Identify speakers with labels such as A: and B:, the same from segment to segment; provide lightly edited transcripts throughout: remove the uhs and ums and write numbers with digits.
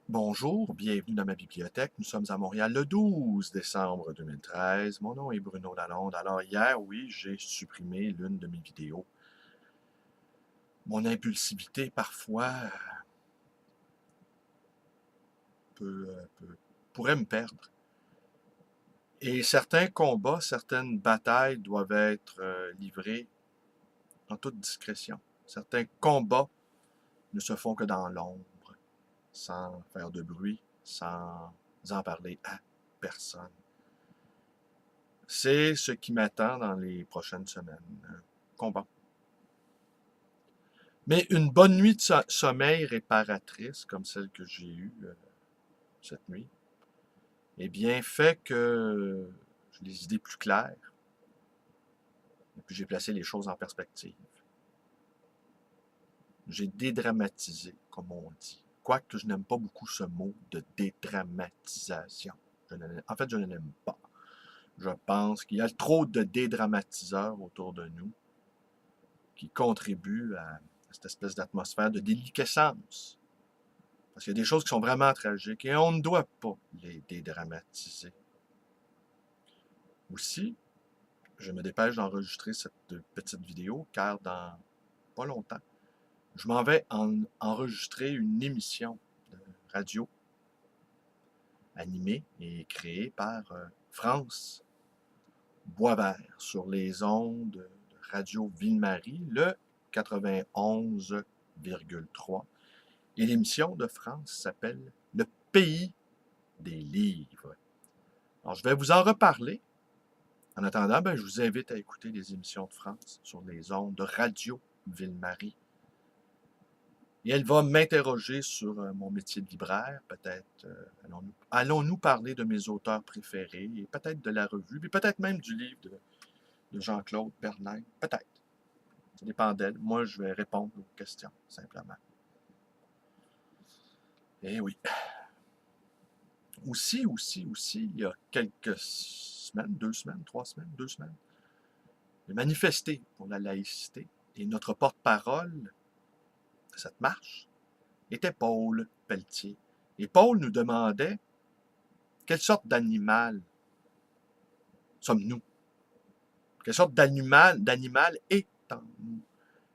A: Bonjour, bienvenue dans ma bibliothèque. Nous sommes à Montréal le 12 décembre 2013. Mon nom est Bruno Lalonde. Alors hier, oui, j'ai supprimé l'une de mes vidéos. Mon impulsivité, parfois, pourrait me perdre. Et certains combats, certaines batailles doivent être livrées en toute discrétion. Certains combats ne se font que dans l'ombre, sans faire de bruit, sans en parler à personne. C'est ce qui m'attend dans les prochaines semaines. Un combat. Mais une bonne nuit de sommeil réparatrice, comme celle que j'ai eue cette nuit, eh bien, fait que j'ai les idées plus claires. Et puis j'ai placé les choses en perspective. J'ai dédramatisé, comme on dit. Quoique je n'aime pas beaucoup ce mot de dédramatisation. En fait, je ne l'aime pas. Je pense qu'il y a trop de dédramatiseurs autour de nous qui contribuent à cette espèce d'atmosphère de déliquescence. Parce qu'il y a des choses qui sont vraiment tragiques et on ne doit pas les dédramatiser. Aussi, je me dépêche d'enregistrer cette petite vidéo car dans pas longtemps, je m'en vais enregistrer une émission de radio animée et créée par France Boisvert sur les ondes de Radio Ville-Marie, le 91,3. Et l'émission de France s'appelle Le Pays des livres. Alors, je vais vous en reparler. En attendant, je vous invite à écouter les émissions de France sur les ondes de Radio Ville-Marie. Et elle va m'interroger sur mon métier de libraire. Peut-être allons-nous parler de mes auteurs préférés, et peut-être de la revue, mais peut-être même du livre de Jean-Claude Bernheim. Peut-être. Ça dépend d'elle. Moi, je vais répondre aux questions, simplement. Eh oui. Aussi, il y a quelques semaines, 2 semaines, 3 semaines, 2 semaines, j'ai manifesté pour la laïcité. Et notre porte-parole de cette marche était Paul Pelletier. Et Paul nous demandait quelle sorte d'animal sommes-nous? Quelle sorte d'animal est en nous?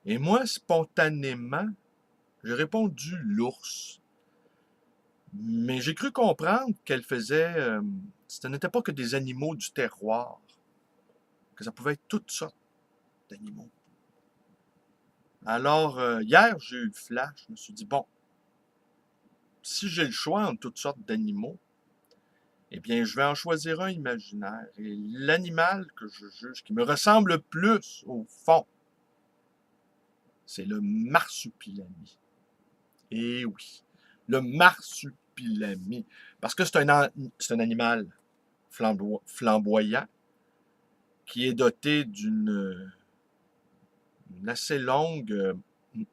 A: Et moi, spontanément, j'ai répondu l'ours. Mais j'ai cru comprendre qu'elle faisait... ce n'était pas que des animaux du terroir, que ça pouvait être toutes sortes d'animaux. Alors, hier, j'ai eu le flash. Je me suis dit, bon, si j'ai le choix entre toutes sortes d'animaux, eh bien, je vais en choisir un imaginaire. Et l'animal que je juge, qui me ressemble le plus, au fond, c'est le marsupilami. Eh oui, le marsupilami. Parce que c'est un animal flamboyant qui est doté d'une assez longue... vous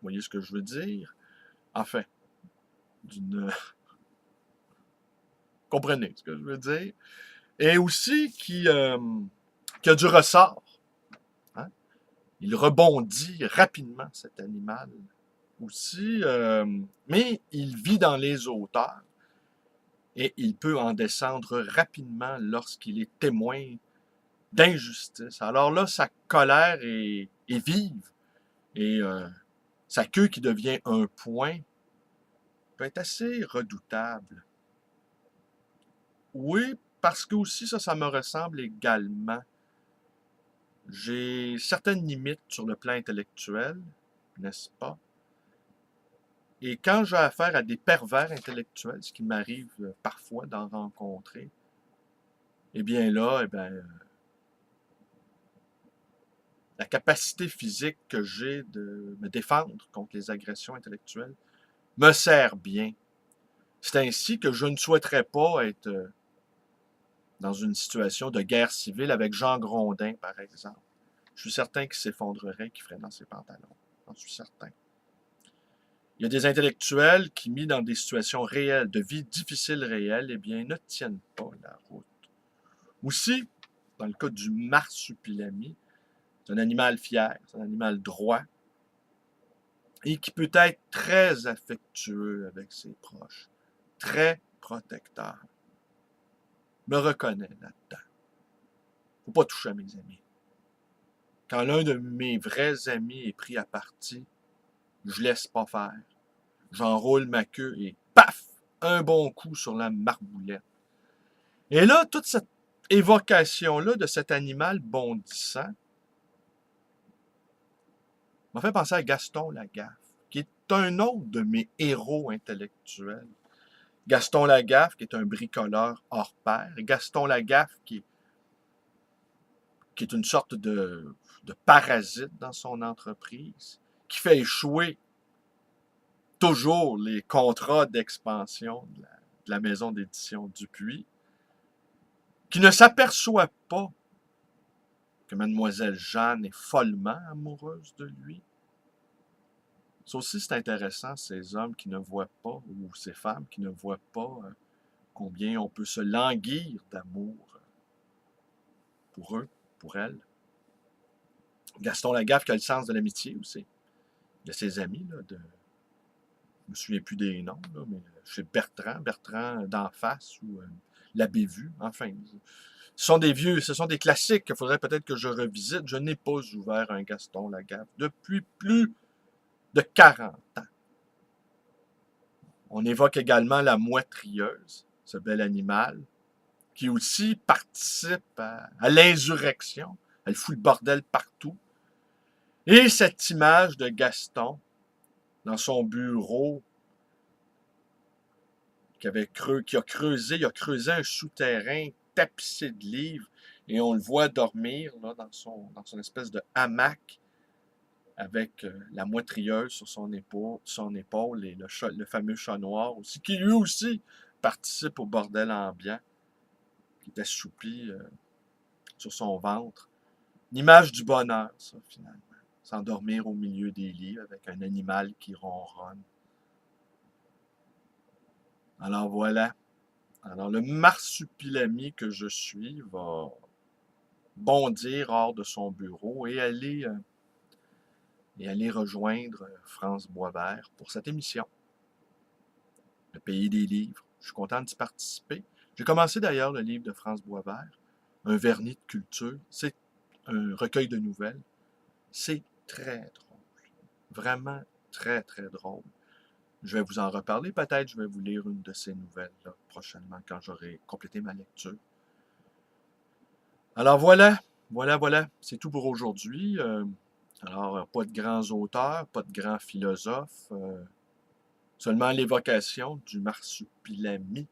A: voyez ce que je veux dire? Enfin, d'une... comprenez ce que je veux dire? Et aussi qui a du ressort. Hein? Il rebondit rapidement, cet animal. Aussi, mais il vit dans les hauteurs et il peut en descendre rapidement lorsqu'il est témoin d'injustice. Alors là, sa colère est vive et sa queue qui devient un point peut être assez redoutable. Oui, parce que aussi ça me ressemble également. J'ai certaines limites sur le plan intellectuel, n'est-ce pas? Et quand j'ai affaire à des pervers intellectuels, ce qui m'arrive parfois d'en rencontrer, eh bien là, la capacité physique que j'ai de me défendre contre les agressions intellectuelles me sert bien. C'est ainsi que je ne souhaiterais pas être dans une situation de guerre civile avec Jean Grondin, par exemple. Je suis certain qu'il s'effondrerait, qu'il ferait dans ses pantalons. J'en suis certain. Il y a des intellectuels qui, mis dans des situations réelles, de vie difficile réelle, eh bien, ne tiennent pas la route. Aussi, dans le cas du marsupilami, c'est un animal fier, c'est un animal droit. et qui peut être très affectueux avec ses proches, très protecteur. Me reconnais là-dedans. Faut pas toucher à mes amis. Quand l'un de mes vrais amis est pris à partie, je laisse pas faire. J'enroule ma queue et paf! Un bon coup sur la marboulette. Et là, toute cette évocation-là de cet animal bondissant m'a fait penser à Gaston Lagaffe, qui est un autre de mes héros intellectuels. Gaston Lagaffe, qui est un bricoleur hors pair. Gaston Lagaffe, qui est une sorte de parasite dans son entreprise, qui fait échouer toujours les contrats d'expansion de la maison d'édition Dupuis, qui ne s'aperçoit pas que mademoiselle Jeanne est follement amoureuse de lui. Ça aussi, c'est intéressant, ces hommes qui ne voient pas, ou ces femmes qui ne voient pas combien on peut se languir d'amour pour eux, pour elles. Gaston Lagaffe qui a le sens de l'amitié aussi. Il a ses amis, là, je ne me souviens plus des noms, là, mais chez Bertrand d'en face, ou la Bévue, enfin. Ce sont des classiques qu'il faudrait peut-être que je revisite. Je n'ai pas ouvert un Gaston Lagaffe depuis plus de 40 ans. On évoque également la moitrieuse, ce bel animal, qui aussi participe à l'insurrection. Elle fout le bordel partout. Et cette image de Gaston, dans son bureau, qui a creusé un souterrain tapissé de livres, et on le voit dormir là, dans son espèce de hamac, avec la moitrieuse sur son épaule et le fameux chat noir aussi, qui lui aussi participe au bordel ambiant, qui est assoupi sur son ventre. Une image du bonheur, ça, finalement. S'endormir au milieu des lits avec un animal qui ronronne. Alors voilà. Alors le marsupilami que je suis va bondir hors de son bureau et aller rejoindre France Boisvert pour cette émission. Le pays des livres. Je suis content d'y participer. J'ai commencé d'ailleurs le livre de France Boisvert, Un vernis de culture. C'est un recueil de nouvelles. C'est très drôle. Vraiment très, très drôle. Je vais vous en reparler. Peut-être je vais vous lire une de ces nouvelles là, prochainement quand j'aurai complété ma lecture. Alors voilà. C'est tout pour aujourd'hui. Alors, pas de grands auteurs, pas de grands philosophes. Seulement l'évocation du marsupilami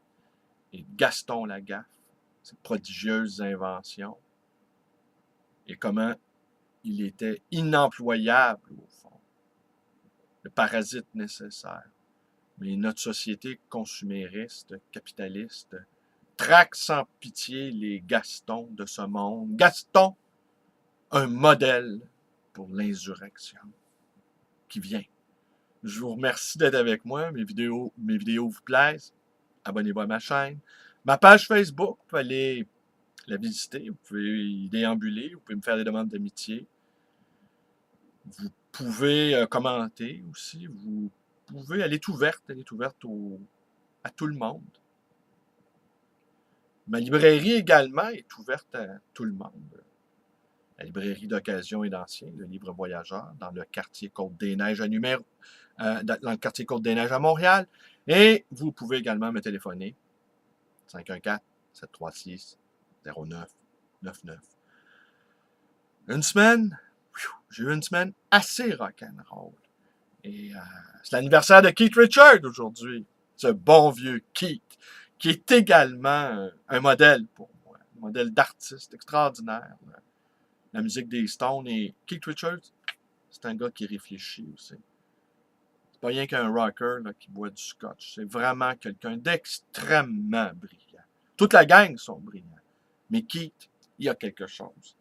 A: et de Gaston Lagaffe, ses prodigieuses inventions, et comment il était inemployable au fond, le parasite nécessaire. Mais notre société consumériste, capitaliste, traque sans pitié les Gastons de ce monde. Gaston, un modèle pour l'insurrection qui vient. Je vous remercie d'être avec moi. Mes vidéos vous plaisent. Abonnez-vous à ma chaîne. Ma page Facebook, vous pouvez aller la visiter. Vous pouvez y déambuler. Vous pouvez me faire des demandes d'amitié. Vous pouvez commenter aussi. Vous pouvez, elle est ouverte à tout le monde. Ma librairie également est ouverte à tout le monde. La librairie d'occasion et d'anciens, le livre voyageur, dans le quartier Côte-des-Neiges dans le quartier Côte-des-Neiges à Montréal. Et vous pouvez également me téléphoner 514-736-0999. Une semaine, j'ai eu une semaine assez rock'n'roll. Et c'est l'anniversaire de Keith Richards aujourd'hui. Ce bon vieux Keith, qui est également un modèle pour moi, un modèle d'artiste extraordinaire. La musique des Stones et Keith Richards, c'est un gars qui réfléchit aussi. C'est pas rien qu'un rocker là, qui boit du scotch. C'est vraiment quelqu'un d'extrêmement brillant. Toute la gang sont brillants. Mais Keith, il y a quelque chose.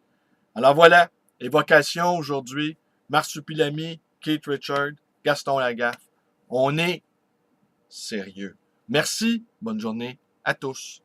A: Alors voilà, évocation aujourd'hui, Marsupilami, Keith Richards, Gaston Lagaffe. On est sérieux. Merci, bonne journée à tous.